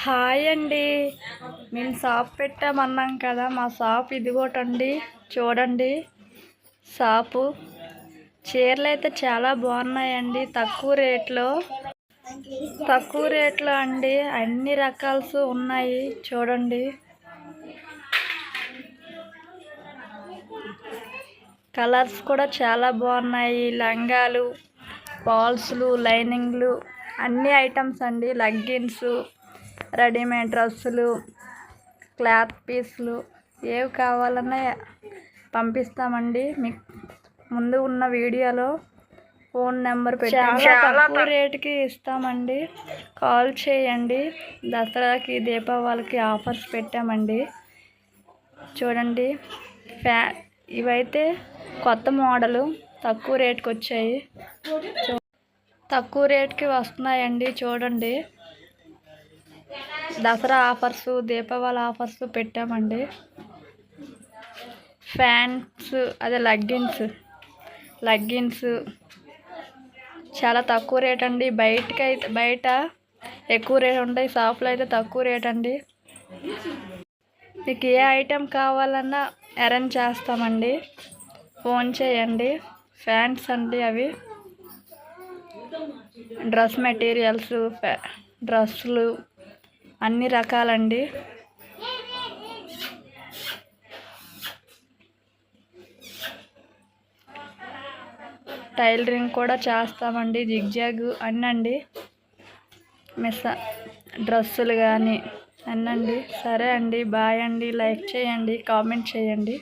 Hi అండి. మేము shop పెట్టామన్నాం కదా, మా షాప్ ఇదిగోటండి. చూడండి షాపు. చీరలు అయితే చాలా బాగున్నాయండి. తక్కువ రేట్లో అండి. అన్ని రకాల్స్ ఉన్నాయి చూడండి. కలర్స్ కూడా చాలా బాగున్నాయి. లంగాలు, ఫాల్స్లు, లైనింగ్లు, అన్ని ఐటమ్స్ అండి. లెగ్గిన్స్, రెడీమేడ్ డ్రెస్సులు, క్లాత్ పీస్లు ఏవి కావాలన్నా పంపిస్తామండి. మీకు ముందు ఉన్న వీడియోలో ఫోన్ నెంబర్ పెట్టాము. చాలా తక్కువ రేటుకి ఇస్తామండి. కాల్ చేయండి. దసరాకి, దీపావళికి ఆఫర్స్ పెట్టామండి. చూడండి. ఇవైతే కొత్త మోడలు తక్కువ రేటుకి వచ్చాయి. తక్కువ రేటుకి వస్తున్నాయండి. చూడండి. దసరా ఆఫర్స్, దీపావళి ఆఫర్స్ పెట్టామండి. ఫ్యాన్స్, అదే లెగ్గిన్స్ చాలా తక్కువ రేట్ అండి. బయట ఎక్కువ రేట్ ఉంటాయి, షాప్లో అయితే తక్కువ రేట్ అండి. మీకు ఏ ఐటెం కావాలన్నా అరేంజ్ చేస్తామండి. ఫోన్ చేయండి. ఫ్యాన్స్ అండి అవి. డ్రెస్ మెటీరియల్స్, డ్రెస్సులు అన్ని రకాలండి. టైలరింగ్ కూడా చేస్తామండి. జిగ్జాగ్ అన్నండి. డ్రెస్సులు కానీ అన్నండి. సరే అండి. బాయ్ అండి. లైక్ చేయండి, కామెంట్ చేయండి.